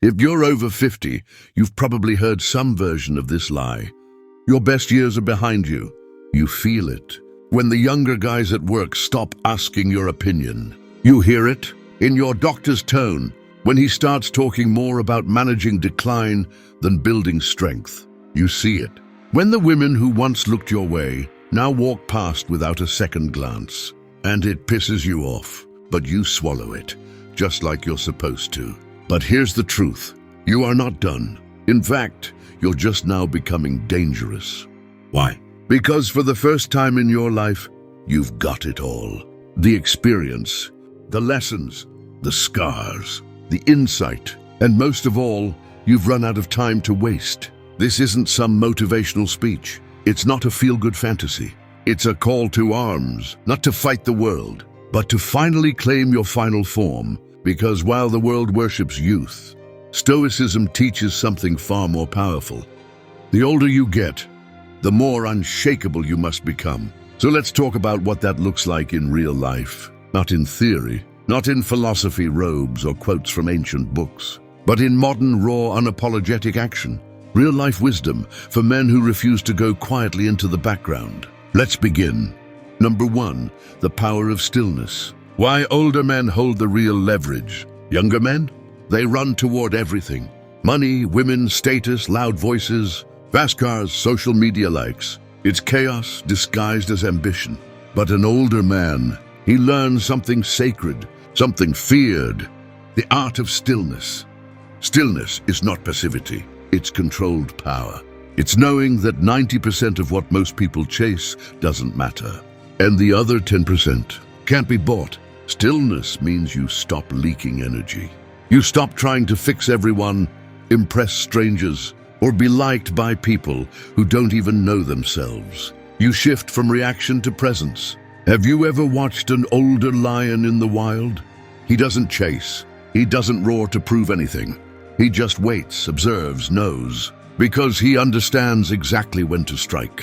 If you're over 50, you've probably heard some version of this lie. Your best years are behind you. You feel it. When the younger guys at work stop asking your opinion, you hear it in your doctor's tone when he starts talking more about managing decline than building strength. You see it when the women who once looked your way now walk past without a second glance. And it pisses you off, but you swallow it, just like you're supposed to. But here's the truth. You are not done. In fact, you're just now becoming dangerous. Why? Because for the first time in your life, you've got it all. The experience, the lessons, the scars, the insight, and most of all, you've run out of time to waste. This isn't some motivational speech. It's not a feel-good fantasy. It's a call to arms, not to fight the world, but to finally claim your final form. Because while the world worships youth, Stoicism teaches something far more powerful. The older you get, the more unshakable you must become. So let's talk about what that looks like in real life. Not in theory, not in philosophy robes or quotes from ancient books, but in modern, raw, unapologetic action. Real-life wisdom for men who refuse to go quietly into the background. Let's begin. Number 1, the power of stillness. Why older men hold the real leverage. Younger men? They run toward everything. Money, women, status, loud voices, fast cars, social media likes. It's chaos disguised as ambition. But an older man, he learns something sacred, something feared, the art of stillness. Stillness is not passivity, it's controlled power. It's knowing that 90% of what most people chase doesn't matter, and the other 10% can't be bought. Stillness means you stop leaking energy. You stop trying to fix everyone, impress strangers, or be liked by people who don't even know themselves. You shift from reaction to presence. Have you ever watched an older lion in the wild? He doesn't chase. He doesn't roar to prove anything. He just waits, observes, knows, because he understands exactly when to strike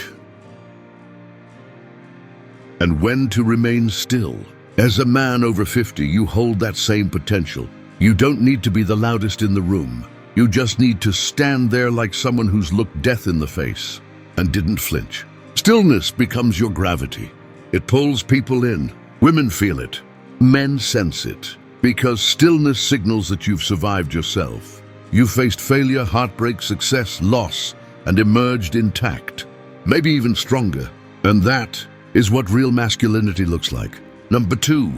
and when to remain still. As a man over 50, you hold that same potential. You don't need to be the loudest in the room. You just need to stand there like someone who's looked death in the face and didn't flinch. Stillness becomes your gravity. It pulls people in. Women feel it. Men sense it. Because stillness signals that you've survived yourself. You faced failure, heartbreak, success, loss, and emerged intact. Maybe even stronger. And that is what real masculinity looks like. Number 2,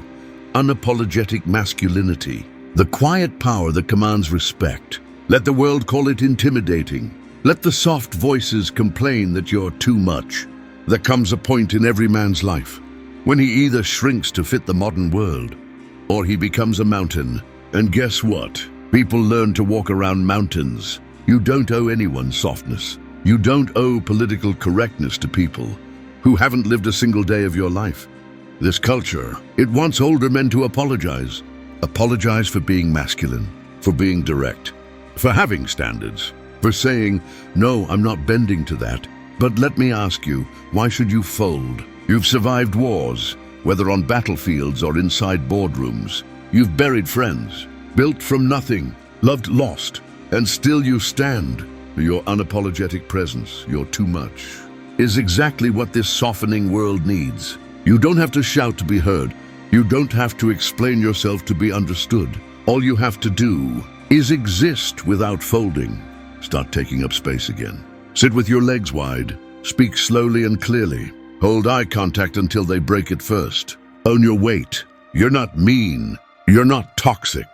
unapologetic masculinity. The quiet power that commands respect. Let the world call it intimidating. Let the soft voices complain that you're too much. There comes a point in every man's life when he either shrinks to fit the modern world or he becomes a mountain. And guess what? People learn to walk around mountains. You don't owe anyone softness. You don't owe political correctness to people who haven't lived a single day of your life. This culture, it wants older men to apologize. Apologize for being masculine, for being direct, for having standards, for saying, no, I'm not bending to that. But let me ask you, why should you fold? You've survived wars, whether on battlefields or inside boardrooms. You've buried friends, built from nothing, loved lost, and still you stand. Your unapologetic presence, your too much, is exactly what this softening world needs. You don't have to shout to be heard. You don't have to explain yourself to be understood. All you have to do is exist without folding. Start taking up space again. Sit with your legs wide. Speak slowly and clearly. Hold eye contact until they break it first. Own your weight. You're not mean. You're not toxic.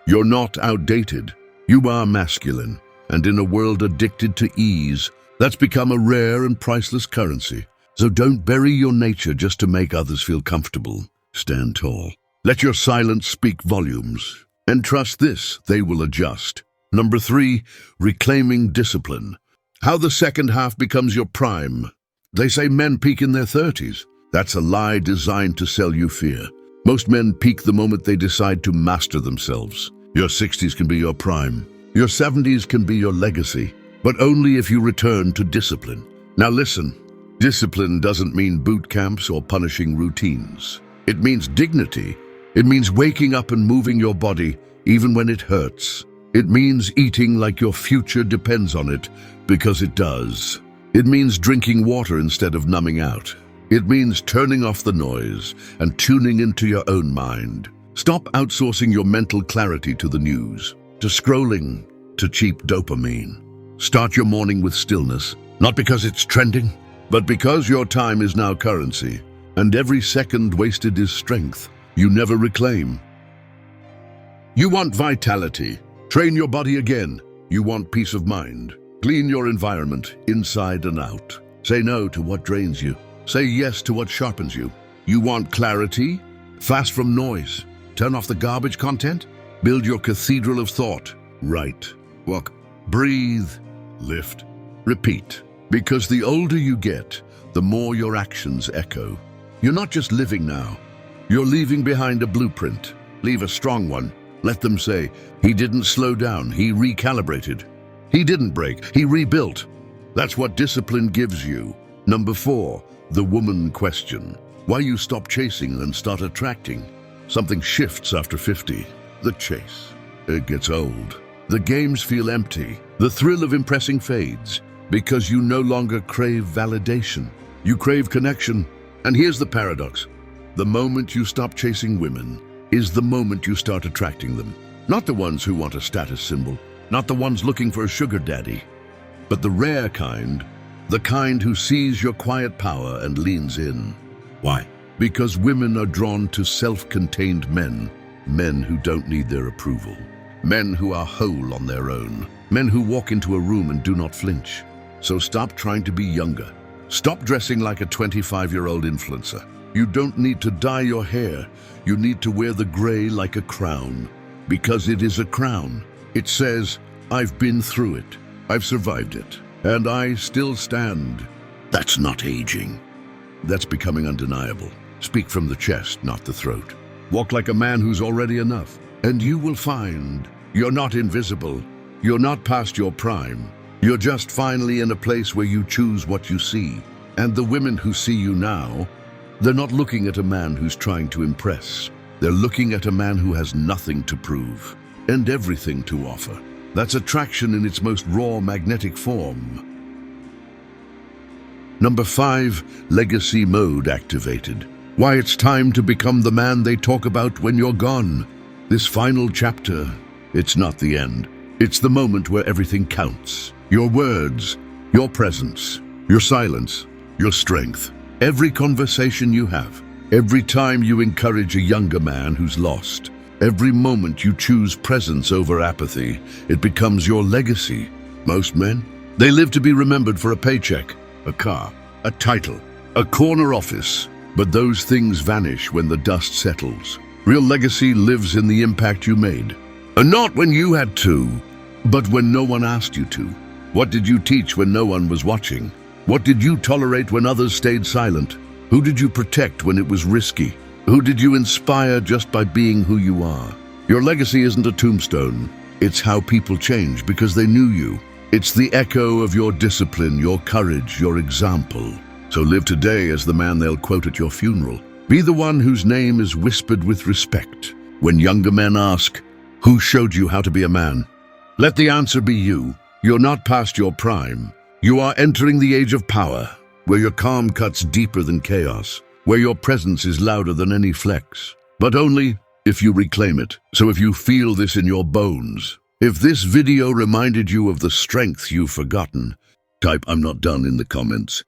You're not outdated. You are masculine. And in a world addicted to ease, that's become a rare and priceless currency. So don't bury your nature just to make others feel comfortable. Stand tall. Let your silence speak volumes. And trust this, they will adjust. Number 3, reclaiming discipline. How the second half becomes your prime. They say men peak in their 30s. That's a lie designed to sell you fear. Most men peak the moment they decide to master themselves. Your 60s can be your prime. Your 70s can be your legacy. But only if you return to discipline. Now listen. Discipline doesn't mean boot camps or punishing routines. It means dignity. It means waking up and moving your body even when it hurts. It means eating like your future depends on it, because it does. It means drinking water instead of numbing out. It means turning off the noise and tuning into your own mind. Stop outsourcing your mental clarity to the news, to scrolling, to cheap dopamine. Start your morning with stillness, not because it's trending, but because your time is now currency, and every second wasted is strength you never reclaim. You want vitality. Train your body again. You want peace of mind. Clean your environment, inside and out. Say no to what drains you. Say yes to what sharpens you. You want clarity? Fast from noise. Turn off the garbage content. Build your cathedral of thought. Write, walk, breathe, lift, repeat. Because the older you get, the more your actions echo. You're not just living now. You're leaving behind a blueprint. Leave a strong one. Let them say, he didn't slow down, he recalibrated. He didn't break, he rebuilt. That's what discipline gives you. Number 4, the woman question. Why you stop chasing and start attracting. Something shifts after 50. The chase. It gets old. The games feel empty. The thrill of impressing fades because you no longer crave validation. You crave connection. And here's the paradox. The moment you stop chasing women is the moment you start attracting them. Not the ones who want a status symbol, not the ones looking for a sugar daddy, but the rare kind, the kind who sees your quiet power and leans in. Why? Because women are drawn to self-contained men, men who don't need their approval, men who are whole on their own, men who walk into a room and do not flinch. So stop trying to be younger. Stop dressing like a 25-year-old influencer. You don't need to dye your hair. You need to wear the gray like a crown. Because it is a crown. It says, I've been through it. I've survived it. And I still stand. That's not aging. That's becoming undeniable. Speak from the chest, not the throat. Walk like a man who's already enough. And you will find you're not invisible. You're not past your prime. You're just finally in a place where you choose what you see. And the women who see you now, they're not looking at a man who's trying to impress. They're looking at a man who has nothing to prove and everything to offer. That's attraction in its most raw, magnetic form. Number 5, legacy mode activated. Why it's time to become the man they talk about when you're gone. This final chapter, it's not the end. It's the moment where everything counts. Your words, your presence, your silence, your strength. Every conversation you have, every time you encourage a younger man who's lost, every moment you choose presence over apathy, it becomes your legacy. Most men, they live to be remembered for a paycheck, a car, a title, a corner office. But those things vanish when the dust settles. Real legacy lives in the impact you made. And not when you had to, but when no one asked you to. What did you teach when no one was watching? What did you tolerate when others stayed silent? Who did you protect when it was risky? Who did you inspire just by being who you are? Your legacy isn't a tombstone. It's how people change because they knew you. It's the echo of your discipline, your courage, your example. So live today as the man they'll quote at your funeral. Be the one whose name is whispered with respect. When younger men ask, who showed you how to be a man? Let the answer be you. You're not past your prime. You are entering the age of power, where your calm cuts deeper than chaos, where your presence is louder than any flex. But only if you reclaim it. So if you feel this in your bones, if this video reminded you of the strength you've forgotten, type "I'm not done" in the comments.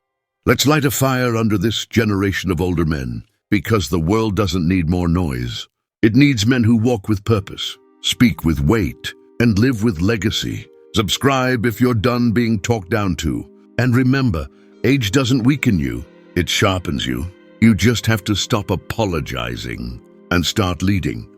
Let's light a fire under this generation of older men, because the world doesn't need more noise. It needs men who walk with purpose, speak with weight, and live with legacy. Subscribe if you're done being talked down to. And remember, age doesn't weaken you, it sharpens you. You just have to stop apologizing and start leading.